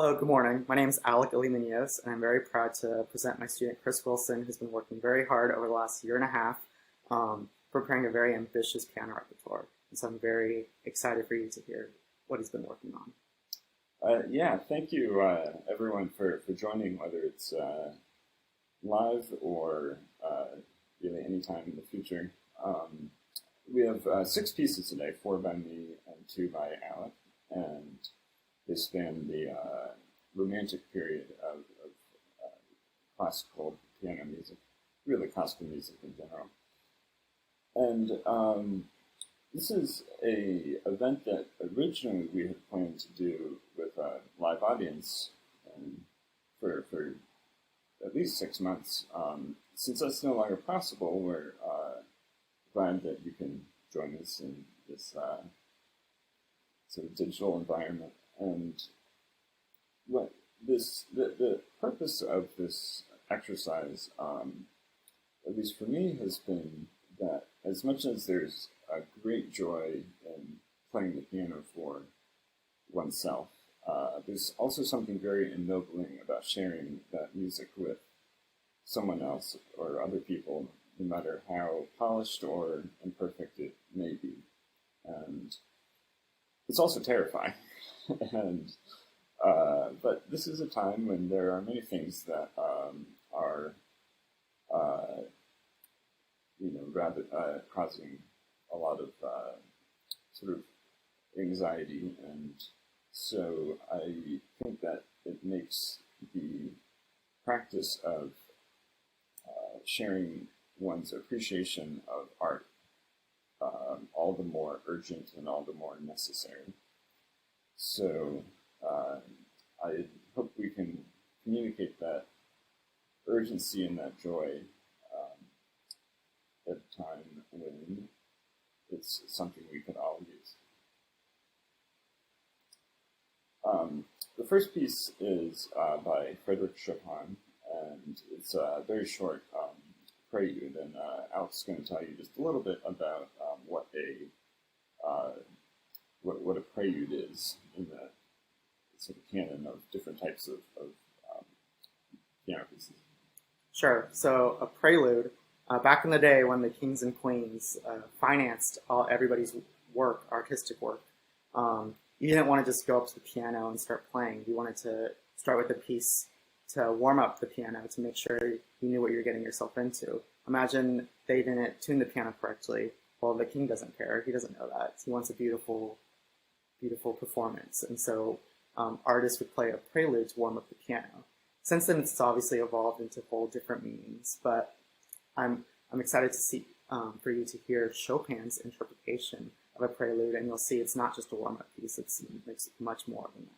Hello, good morning. My name is Alec Allee-Munoz, and I'm very proud to present my student Chris Wilson, who's been working very hard over the last year and a half, preparing a very ambitious piano repertoire. And so I'm very excited for you to hear what he's been working on. Yeah, thank you everyone for joining, whether it's live or really anytime in the future. We have 6 pieces today, 4 by me and 2 by Alec, and they span the romantic period of classical piano music, really classical music in general. And this is a event that originally we had planned to do with a live audience for at least 6 months. Since that's no longer possible, we're glad that you can join us in this sort of digital environment. And what the purpose of this exercise, at least for me, has been that as much as there's a great joy in playing the piano for oneself, there's also something very ennobling about sharing that music with someone else or other people, no matter how polished or imperfect it may be. And it's also terrifying. And but this is a time when there are many things that are rather causing a lot of sort of anxiety, and so I think that it makes the practice of sharing one's appreciation of art all the more urgent and all the more necessary. So I hope we can communicate that urgency and that joy at a time when it's something we could all use. The first piece is by Frédéric Chopin, and it's a very short prelude, and Alec's going to tell you just a little bit about what a prelude is in the sort of canon of different types of piano pieces. Sure. So a prelude, back in the day when the kings and queens financed everybody's work, artistic work, you didn't want to just go up to the piano and start playing. You wanted to start with a piece to warm up the piano, to make sure you knew what you're getting yourself into. Imagine they didn't tune the piano correctly. Well, the king doesn't care. He doesn't know that. He wants a beautiful, beautiful performance. And so artists would play a prelude to warm up the piano. Since then, it's obviously evolved into whole different meanings. But I'm excited to see for you to hear Chopin's interpretation of a prelude, and you'll see it's not just a warm-up piece. It's much more than that.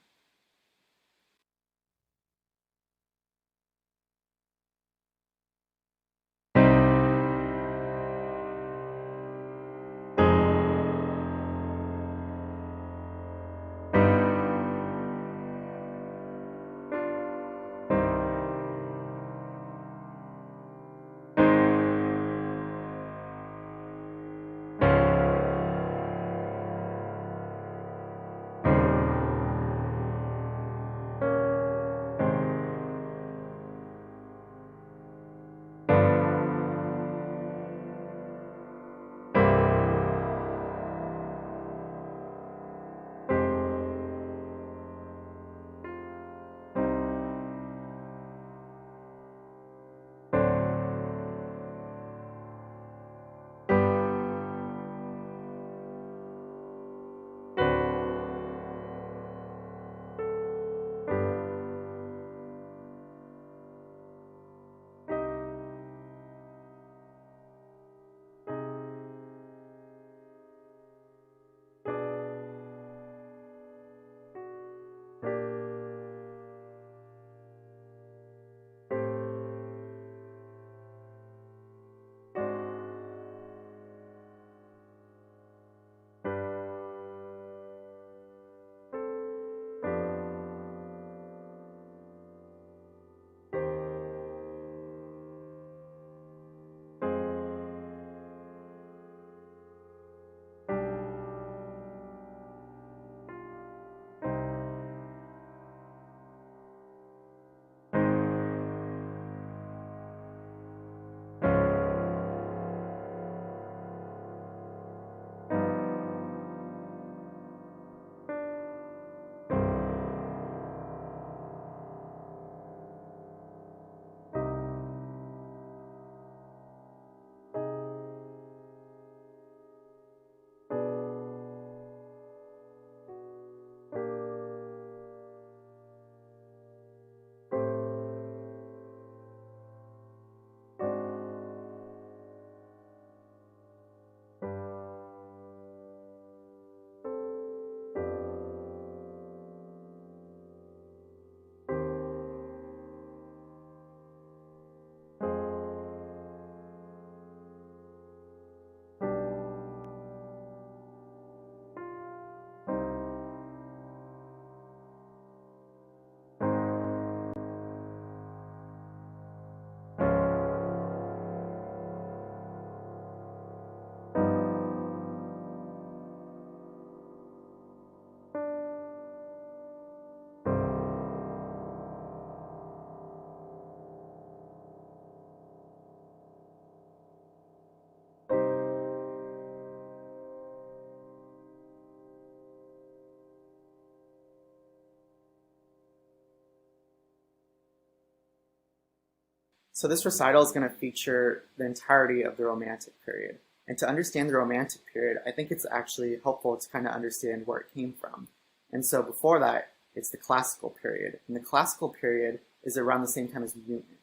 So this recital is going to feature the entirety of the Romantic period. And to understand the Romantic period, I think it's actually helpful to kind of understand where it came from. And so before that, it's the Classical period. And the Classical period is around the same time as Newton.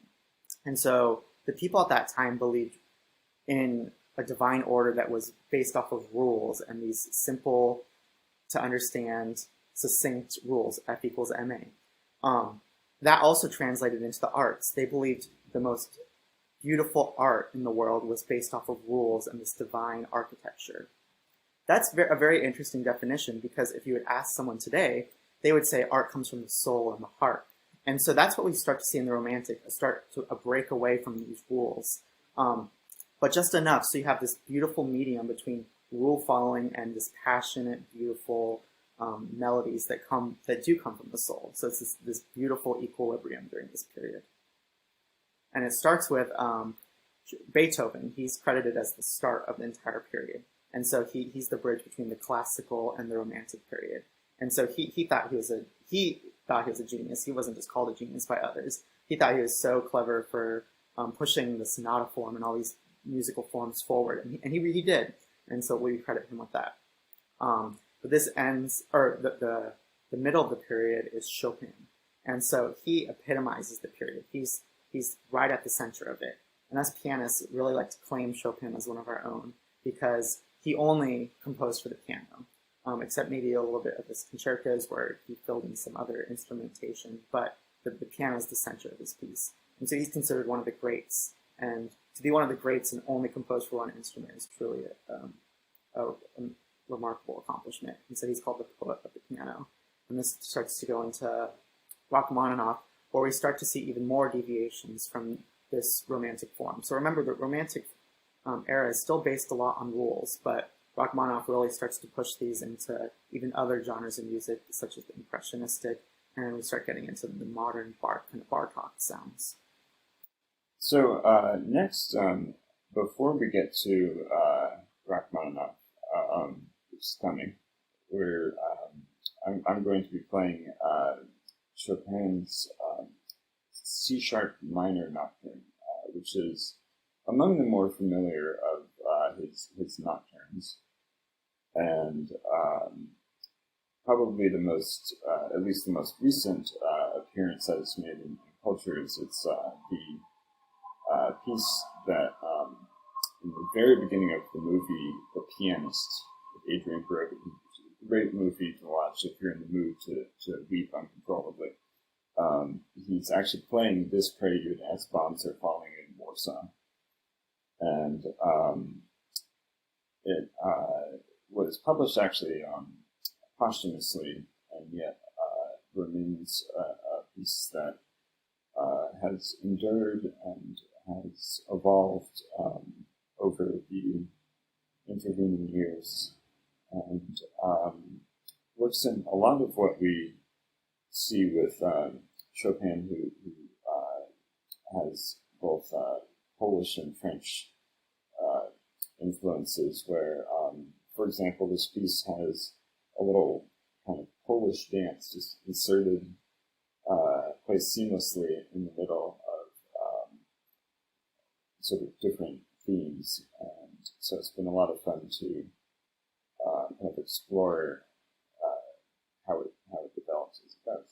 And so the people at that time believed in a divine order that was based off of rules and these simple to understand succinct rules, F equals ma. That also translated into the arts. They believed the most beautiful art in the world was based off of rules and this divine architecture. That's a very interesting definition, because if you would ask someone today, they would say art comes from the soul and the heart. And so that's what we start to see in the Romantic, a break away from these rules. But just enough so you have this beautiful medium between rule following and this passionate, beautiful melodies that do come from the soul. So it's this beautiful equilibrium during this period. And it starts with Beethoven. He's credited as the start of the entire period. And so he's the bridge between the Classical and the Romantic period. And so he thought he was a genius. He wasn't just called a genius by others. He thought he was so clever for pushing the sonata form and all these musical forms forward, and he did. And so we credit him with that. But this ends, or the middle of the period is Chopin, and so he epitomizes the period. He's right at the center of it. And us pianists really like to claim Chopin as one of our own, because he only composed for the piano, except maybe a little bit of his concertos where he filled in some other instrumentation, but the piano is the center of his piece. And so he's considered one of the greats. And to be one of the greats and only compose for one instrument is truly a remarkable accomplishment. And so he's called the poet of the piano. And this starts to go into Rachmaninoff, where we start to see even more deviations from this Romantic form. So remember, the Romantic era is still based a lot on rules, but Rachmaninoff really starts to push these into even other genres of music, such as the Impressionistic, and we start getting into the modern kind of Bartok sounds. So next, before we get to Rachmaninoff, which is coming, I'm going to be playing Chopin's C-sharp minor nocturne, which is among the more familiar of his nocturnes, and probably the most, at least the most recent appearance that it's made in culture is it's the piece that in the very beginning of the movie The Pianist with Adrian Brody, which is a great movie to watch if you're in the mood to weep uncontrollably. He's actually playing this prelude as bombs are falling in Warsaw. And it was published actually posthumously, and yet remains a piece that has endured and has evolved over the intervening years, and works in a lot of what we see with Chopin, who has both Polish and French influences, where, for example, this piece has a little kind of Polish dance just inserted, placed seamlessly in the middle of sort of different themes. And so it's been a lot of fun to kind of explore how it develops as it goes.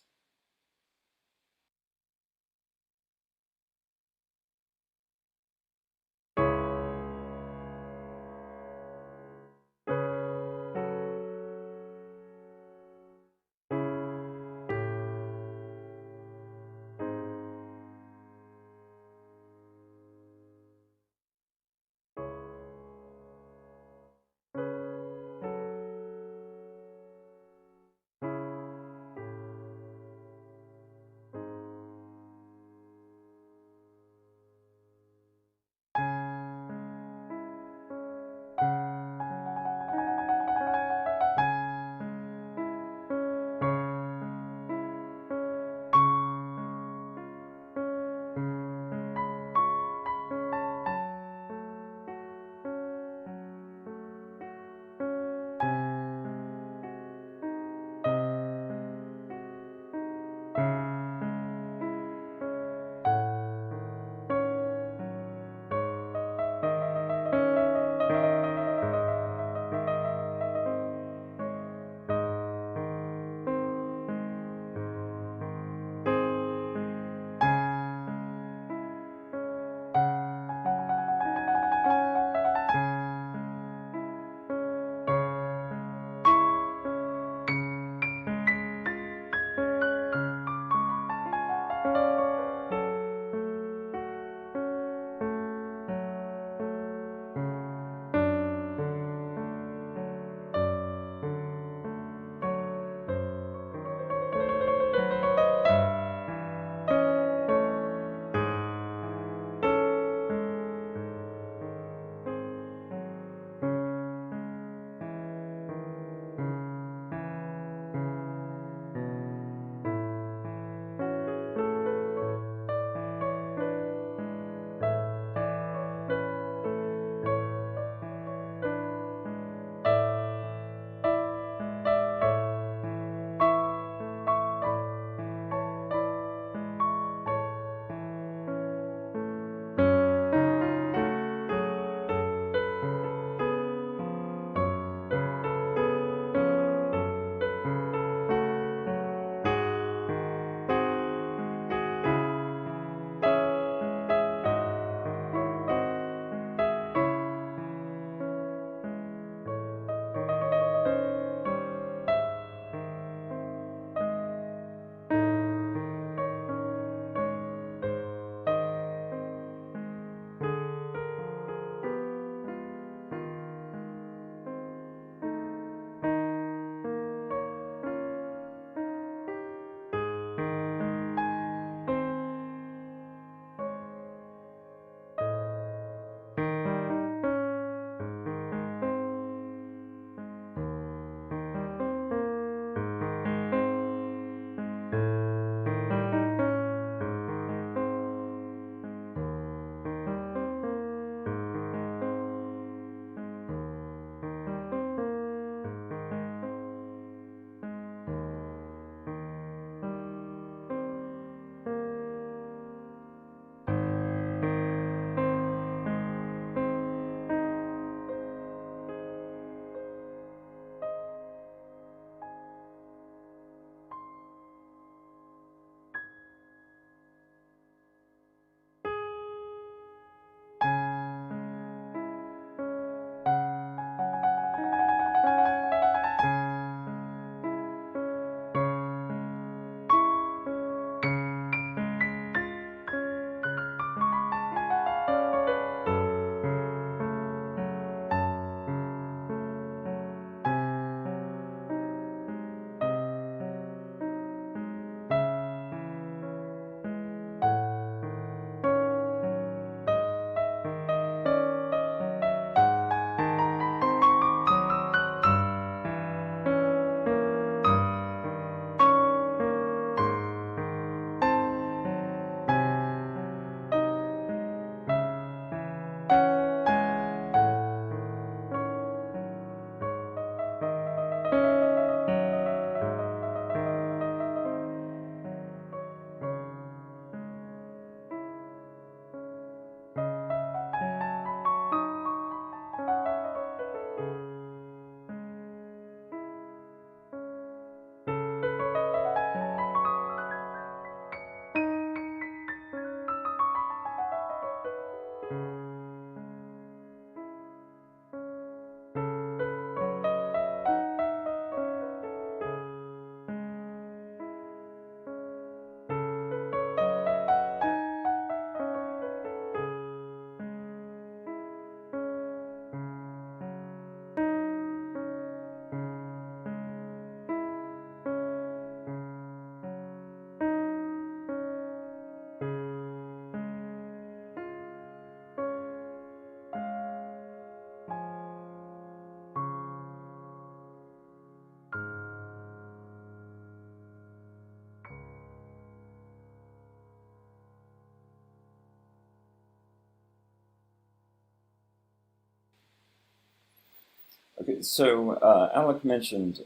Okay, so Alec mentioned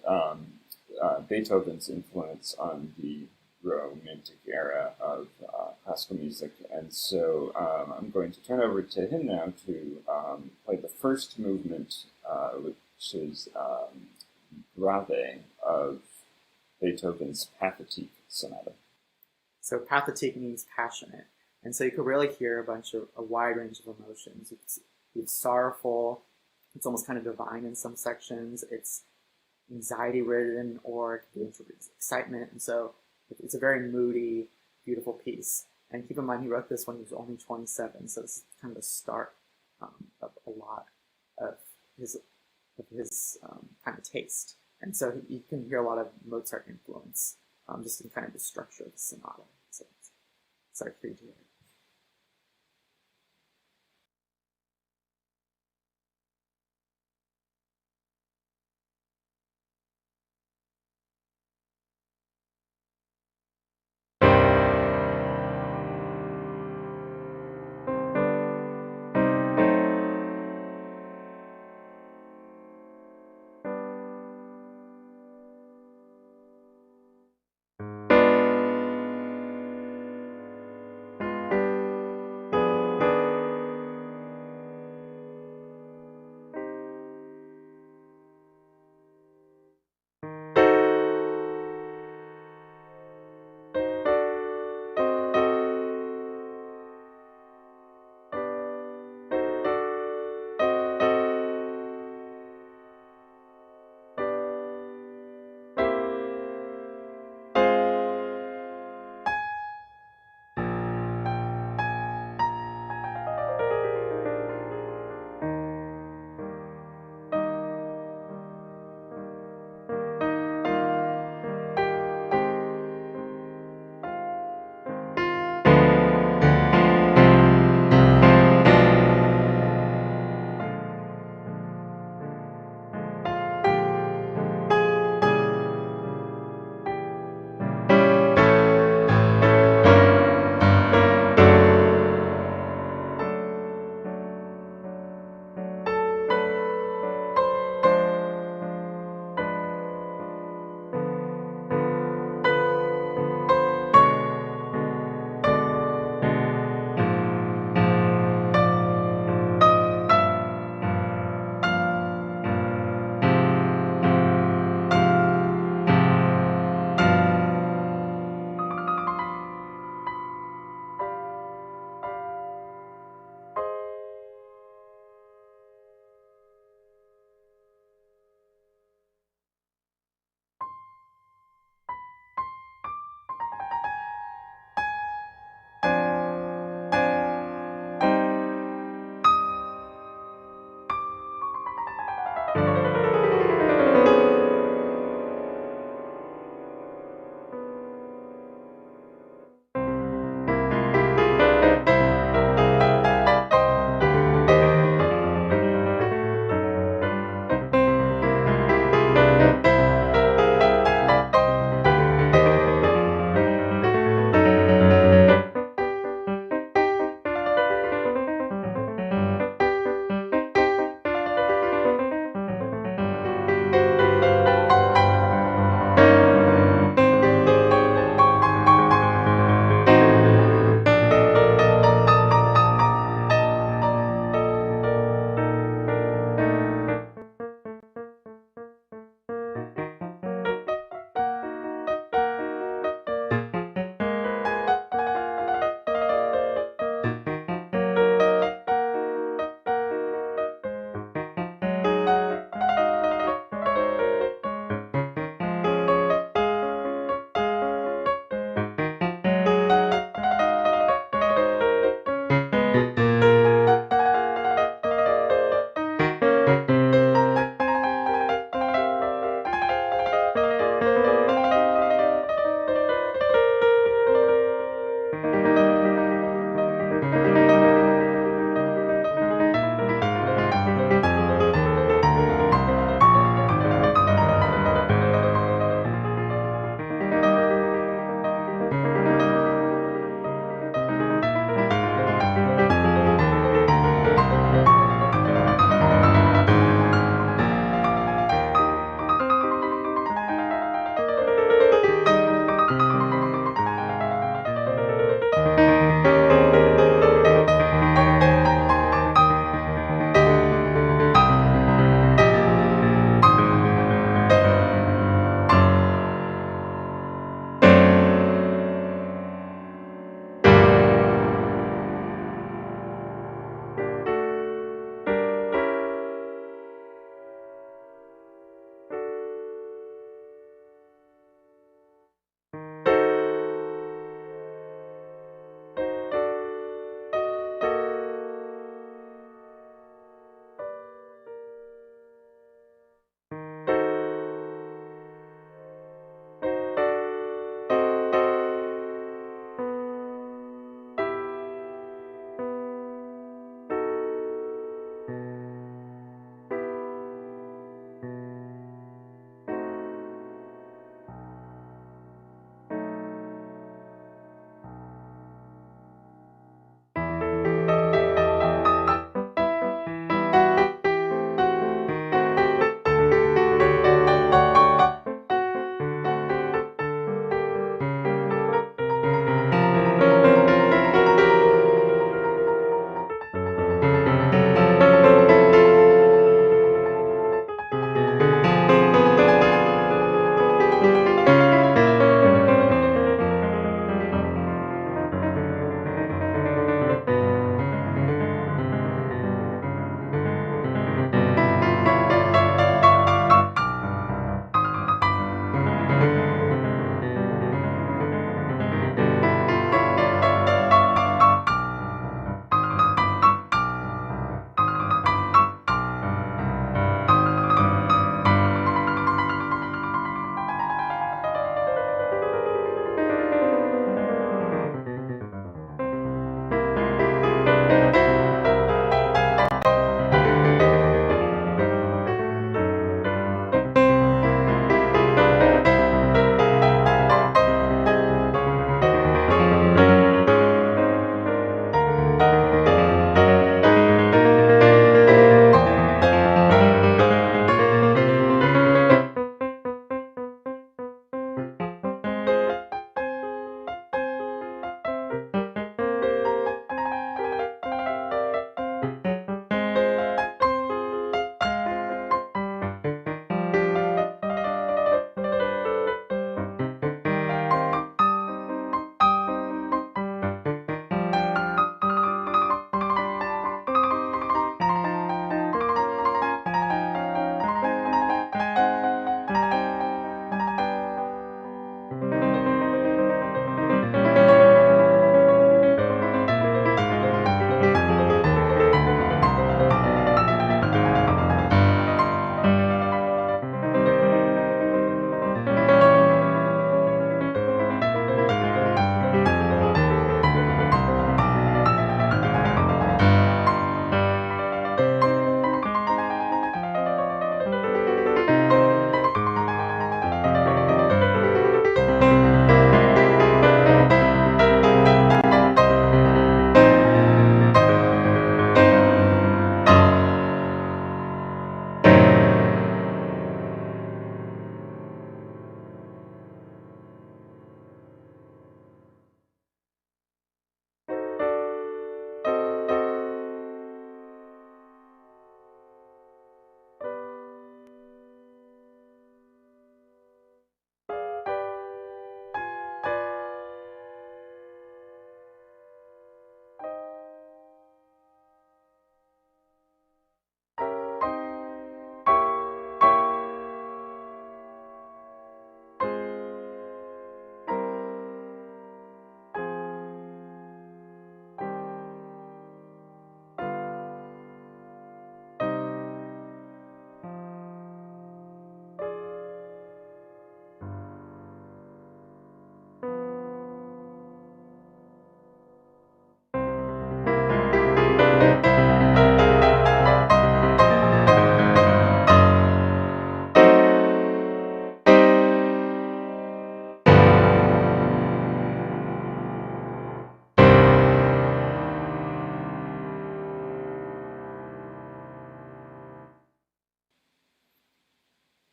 Beethoven's influence on the Romantic era of classical music, and so I'm going to turn over to him now to play the first movement, which is Grave of Beethoven's Pathetique Sonata. So pathetique means passionate. And so you could really hear a wide range of emotions. It's sorrowful. It's almost kind of divine in some sections. It's anxiety ridden, or it could be excitement. And so it's a very moody, beautiful piece. And keep in mind, he wrote this when he was only 27. So this is kind of the start of a lot of his kind of taste. And so you can hear a lot of Mozart influence just in kind of the structure of the sonata. So sorry for you to hear.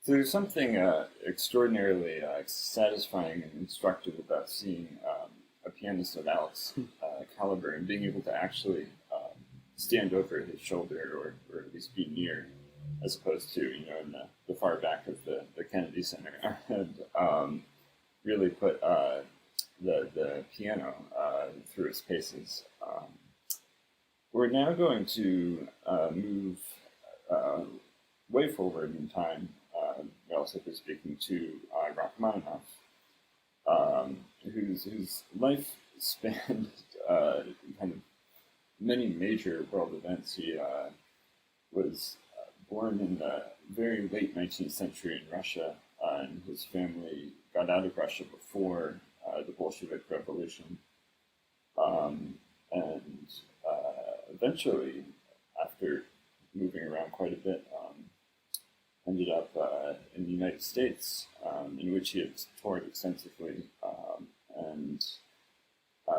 So there's something extraordinarily satisfying and instructive about seeing a pianist of Alec's caliber and being able to actually stand over his shoulder or at least be near, as opposed to, you know, in the far back of the Kennedy Center, and really put the piano through its paces. We're now going to move way forward in time, relatively speaking, to Rachmaninoff, whose life spanned kind of many major world events. He was born in the very late 19th century in Russia, and his family got out of Russia before the Bolshevik Revolution. And eventually, after moving around quite a bit, ended up in the United States, in which he had toured extensively, and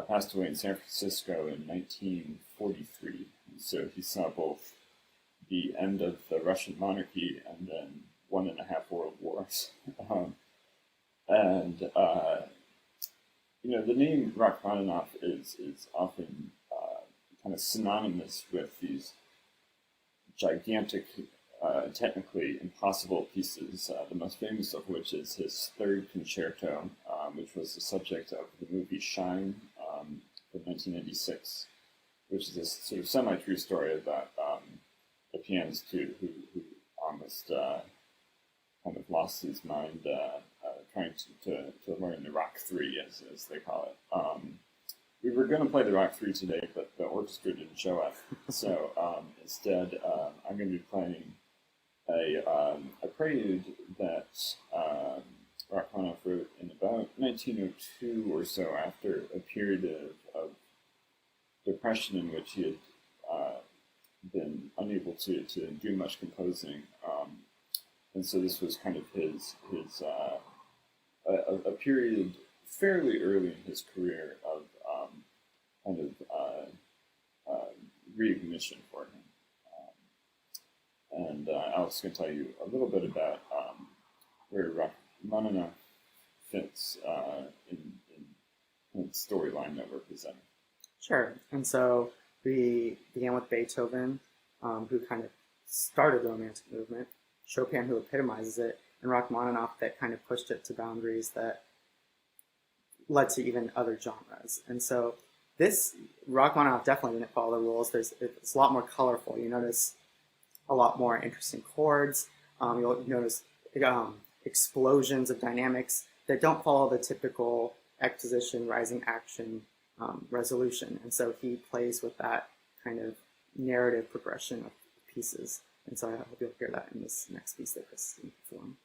passed away in San Francisco in 1943. And so he saw both the end of the Russian monarchy and then 1.5 world wars. And you know, the name Rachmaninoff is often kind of synonymous with these gigantic, technically impossible pieces, the most famous of which is his third concerto, which was the subject of the movie Shine from 1996, which is this sort of semi-true story about a pianist who almost kind of lost his mind trying to learn the Rock 3, as they call it. We were going to play the Rock 3 today, but the orchestra didn't show up. So instead, I'm going to be playing a prelude that Rachmaninoff wrote in about 1902 or so, after a period of depression in which he had been unable to do much composing. And so this was kind of his a period fairly early in his career of kind of reignition for him. And Alex can tell you a little bit about where Rachmaninoff fits in the storyline that we're presenting. Sure. And so we began with Beethoven, who kind of started the Romantic movement, Chopin, who epitomizes it, and Rachmaninoff, that kind of pushed it to boundaries that led to even other genres. And so this Rachmaninoff definitely didn't follow the rules. It's a lot more colorful. You notice a lot more interesting chords. You'll notice explosions of dynamics that don't follow the typical exposition, rising action, resolution. And so he plays with that kind of narrative progression of pieces. And so I hope you'll hear that in this next piece that Chris is going to perform.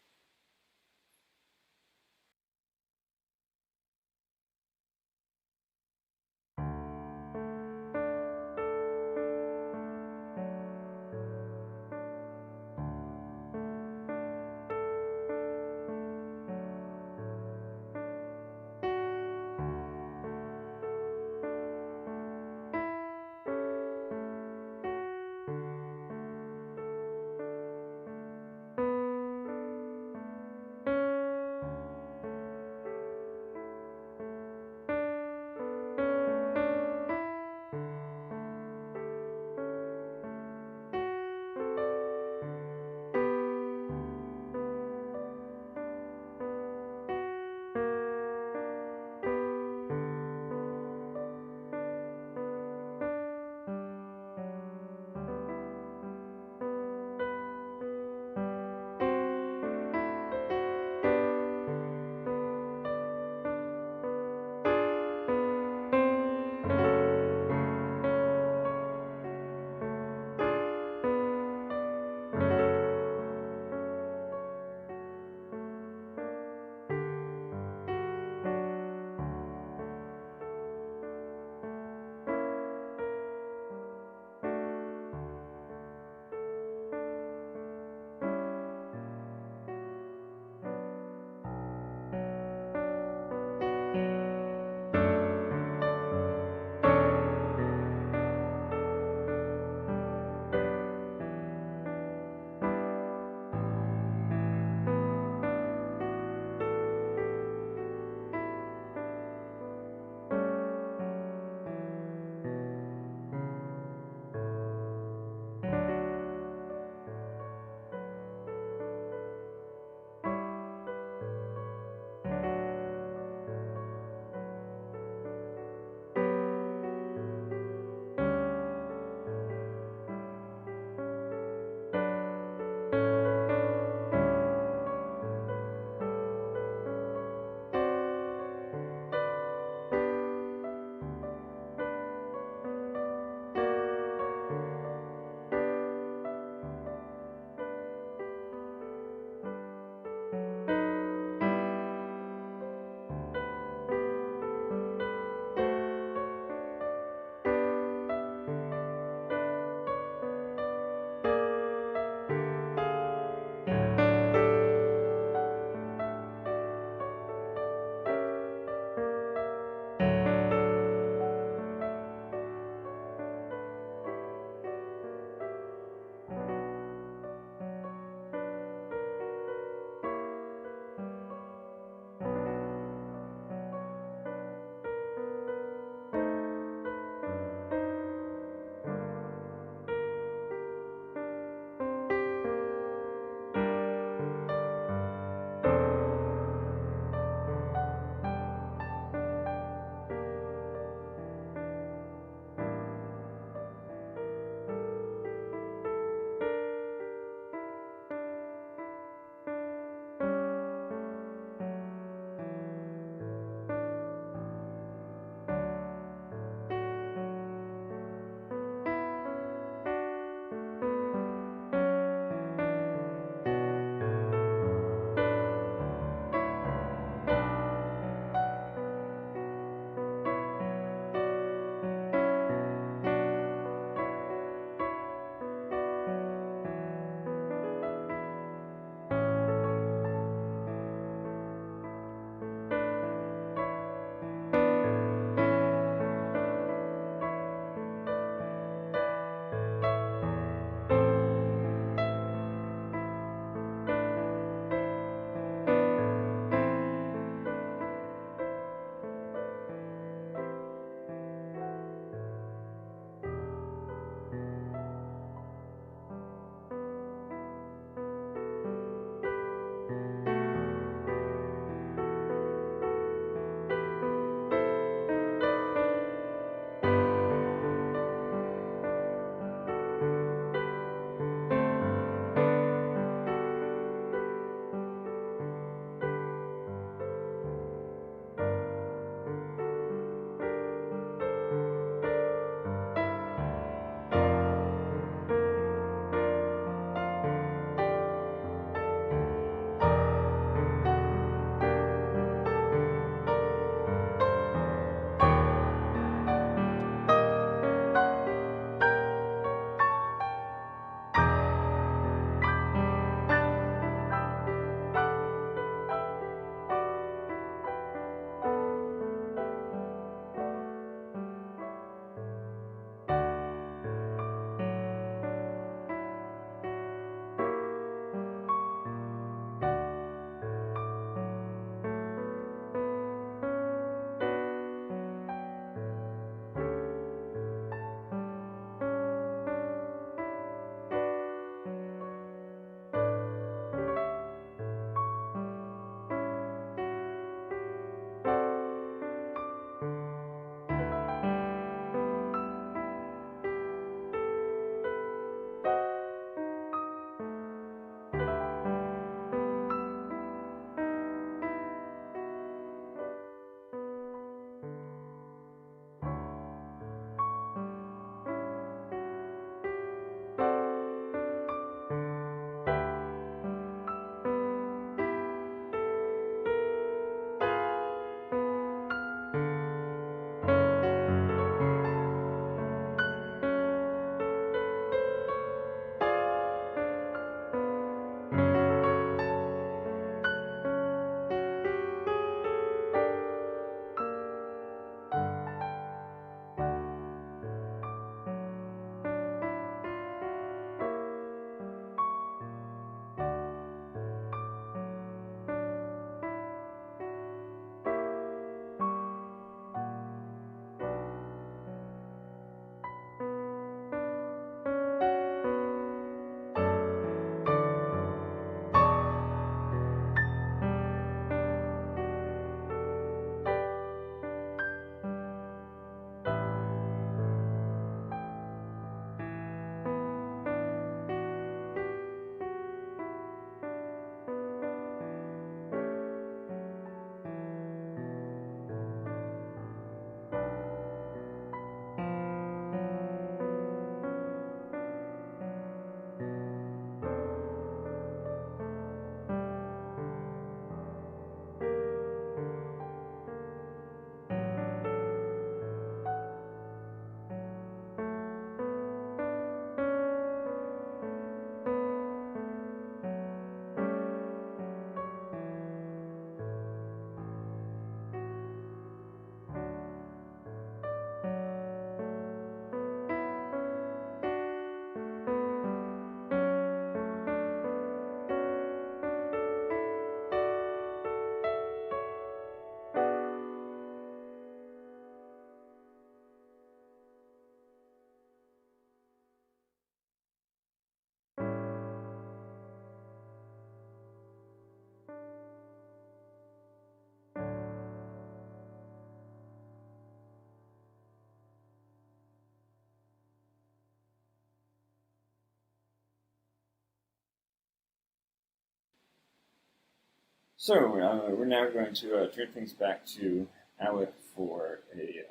So we're now going to turn things back to Alec for a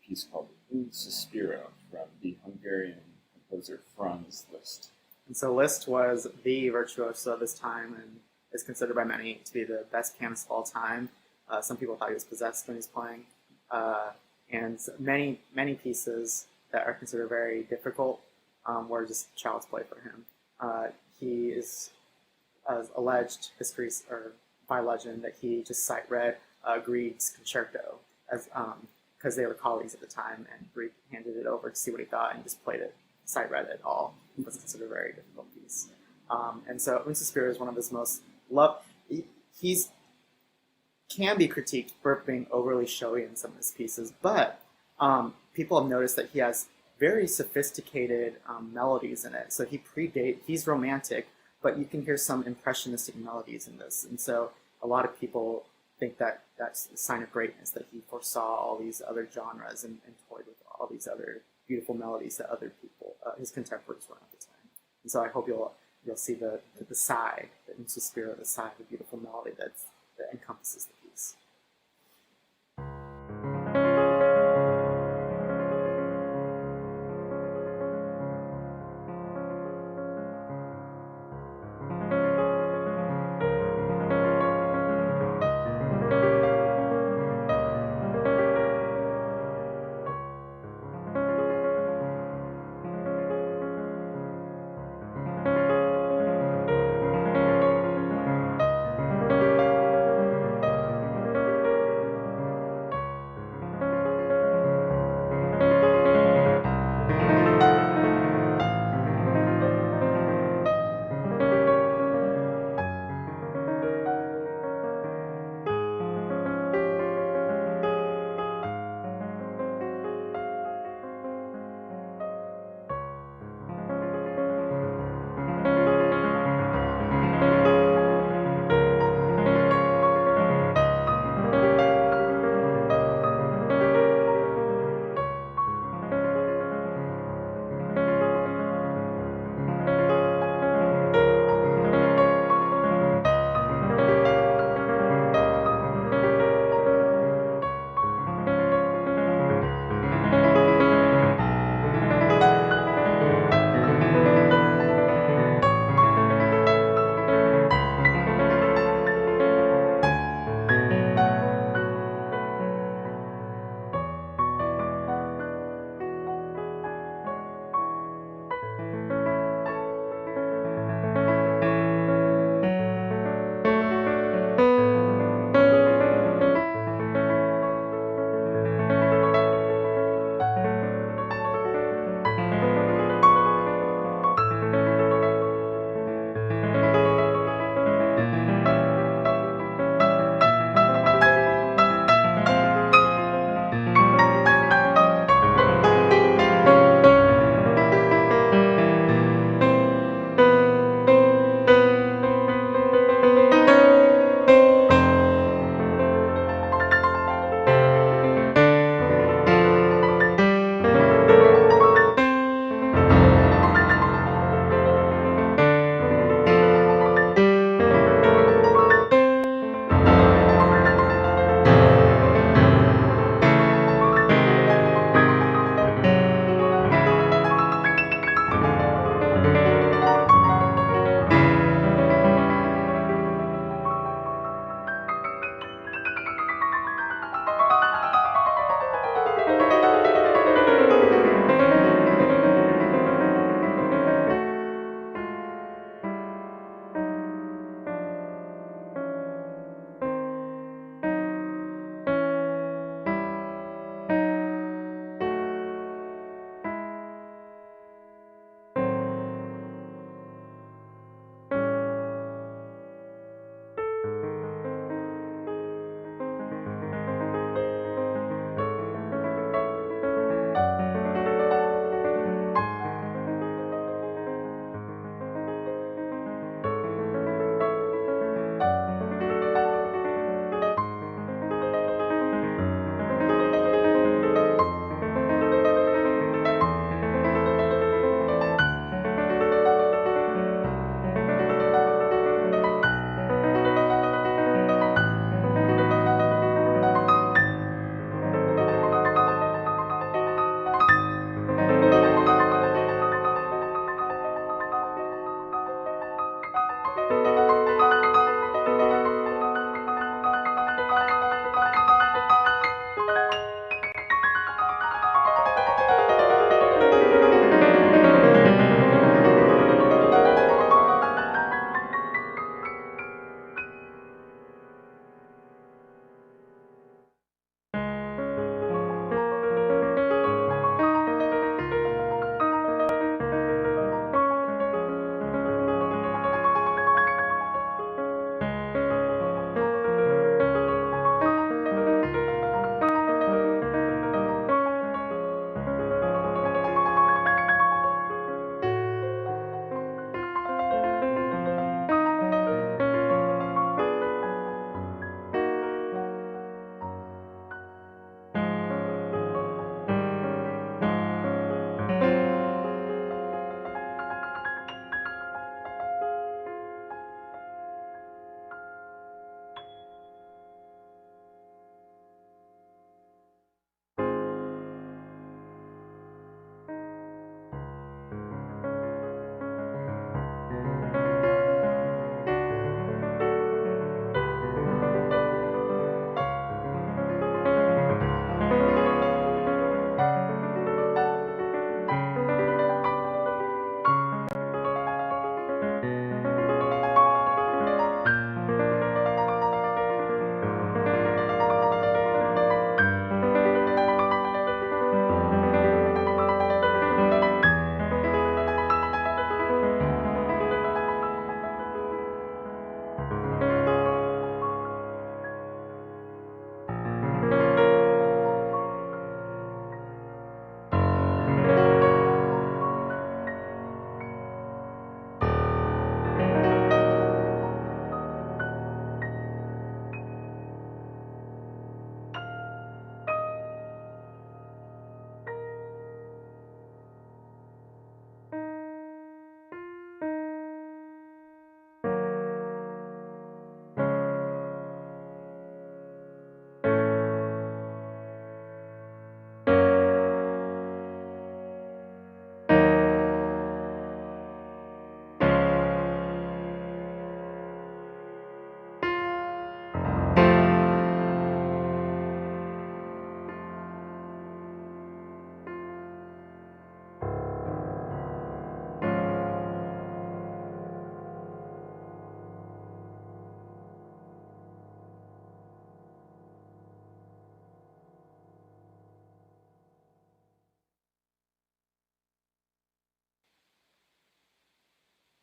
piece called Un Suspiro from the Hungarian composer Franz Liszt. And so Liszt was the virtuoso of his time and is considered by many to be the best pianist of all time. Some people thought he was possessed when he was playing. And many pieces that are considered very difficult were just child's play for him. He is alleged by legend that he just sight read Grieg's concerto as because they were colleagues at the time, and Grieg handed it over to see what he thought and just played it, sight read it all. It was considered a very difficult piece. And so Un Suspiro is one of his most loved. He's can be critiqued for being overly showy in some of his pieces, but people have noticed that he has very sophisticated melodies in it. So he's romantic, but you can hear some impressionistic melodies in this. And so a lot of people think that that's a sign of greatness, that he foresaw all these other genres and toyed with all these other beautiful melodies that other people, his contemporaries, were at the time. And so I hope you'll see the side, the Un Suspiro, the side, the beautiful melody that encompasses the piece.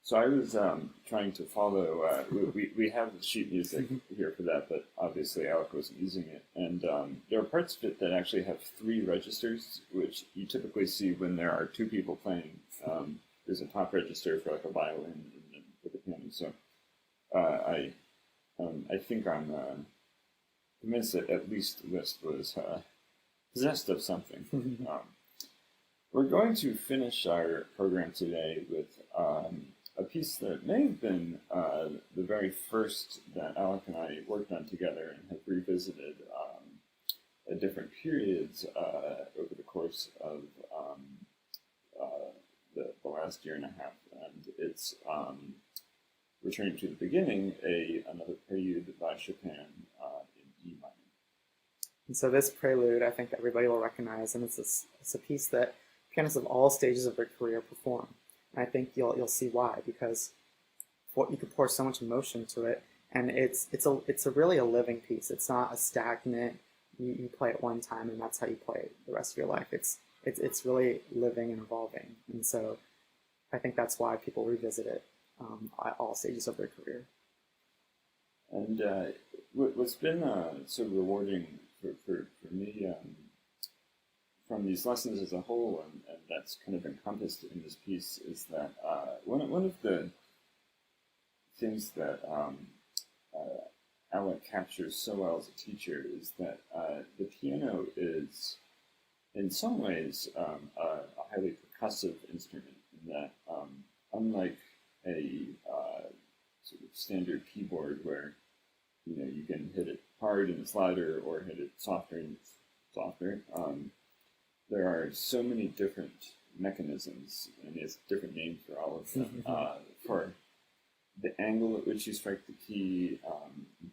So I was trying to follow. We have the sheet music here for that, but obviously Alec wasn't using it. And there are parts of it that actually have three registers, which you typically see when there are two people playing. There's a top register for like a violin and then for the piano. So I think I'm convinced that at least Liszt was possessed of something. We're going to finish our program today with a piece that may have been the very first that Alec and I worked on together and have revisited at different periods over the course of the last year and a half. And it's returning to the beginning, another prelude by Chopin in E minor. And so this prelude, I think everybody will recognize, and it's a piece that pianists of all stages of their career perform. And I think you'll see why, because you could pour so much emotion to it, and it's really a living piece. It's not a stagnant. You play it one time, and that's how you play it the rest of your life. It's really living and evolving, and so I think that's why people revisit it at all stages of their career. And what's been so rewarding for me from these lessons as a whole, and that's kind of encompassed in this piece, is that one of the things that Alec captures so well as a teacher is that the piano is, in some ways, a highly percussive instrument, in that unlike a sort of standard keyboard where you can hit it hard in the slider or hit it softer and softer, there are so many different mechanisms, and there's different names for all of them, for the angle at which you strike the key,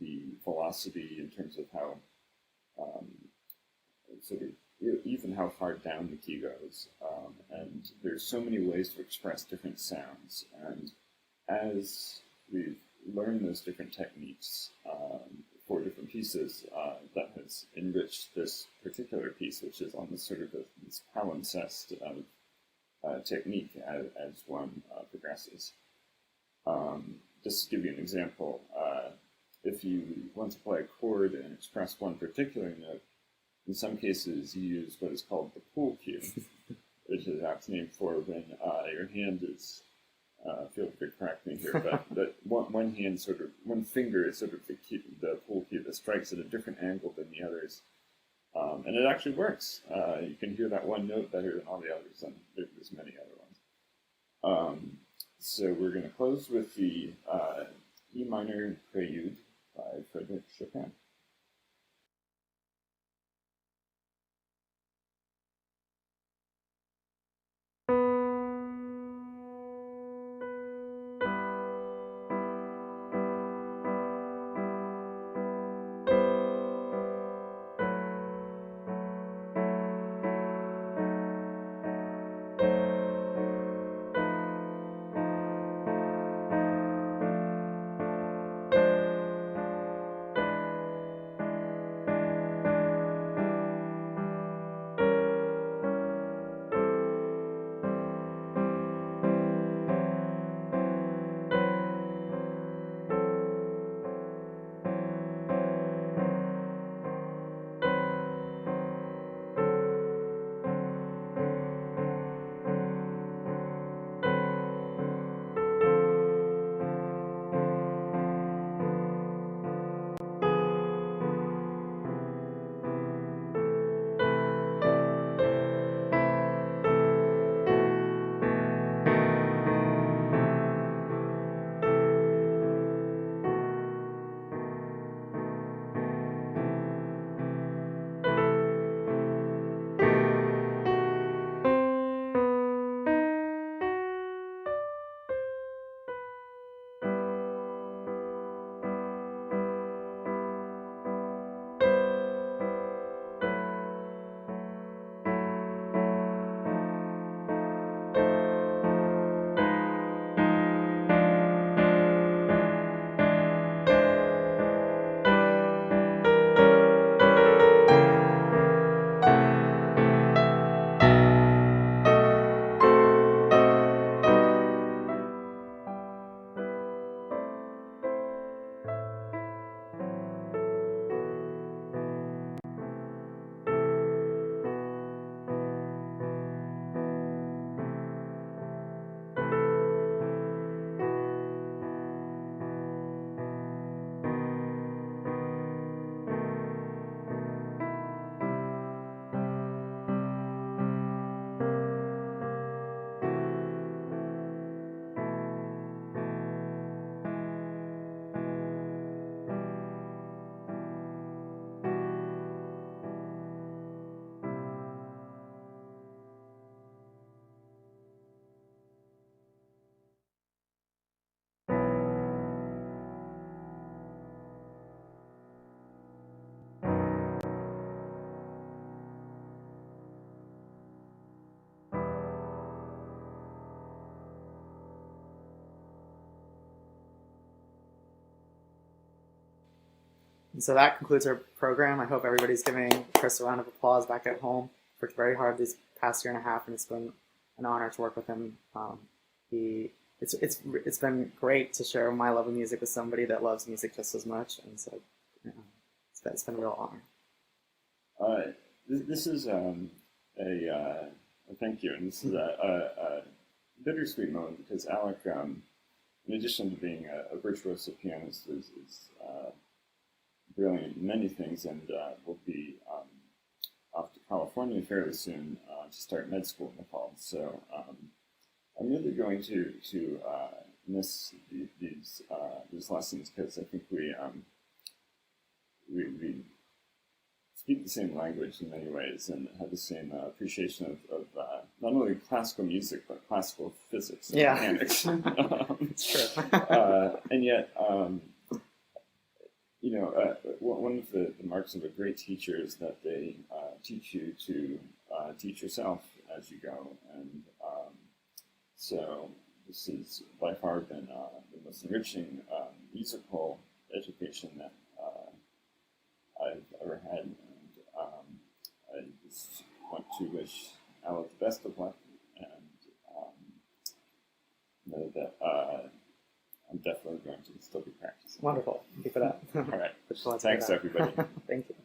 the velocity in terms of how, sort of, even how far down the key goes. And there's so many ways to express different sounds. And as we've learned those different techniques for different pieces, that has enriched this particular piece, which is on this sort of this palimpsest of technique as one progresses. Just to give you an example, if you want to play a chord and express one particular note, in some cases you use what is called the pull cue, which is actually named for when your hand is, feel free to correct me here, but one finger is sort of the pull cue that strikes at a different angle than the others. And it actually works. You can hear that one note better than all the others, and there's many other ones. So we're going to close with the E minor Prelude by Frédéric Chopin. And so that concludes our program. I hope everybody's giving Chris a round of applause back at home. Worked very hard this past year and a half, and it's been an honor to work with him. It's been great to share my love of music with somebody that loves music just as much, and so it's been a real honor. This is thank you, and this is a bittersweet moment because Alec, in addition to being a virtuoso pianist, is brilliant in many things, and will be off to California fairly soon to start med school in the fall. So I'm really going to miss these lessons because I think we speak the same language in many ways and have the same appreciation of not only classical music but classical physics and mechanics. It's true. And yet, one of the marks of a great teacher is that they teach you to teach yourself as you go. And so this has by far been the most enriching musical education that I've ever had. And I just want to wish Alec the best of luck and know that I'm definitely going to still be practicing. Wonderful. Thank you for that. All right. Thanks, Everybody. Thank you.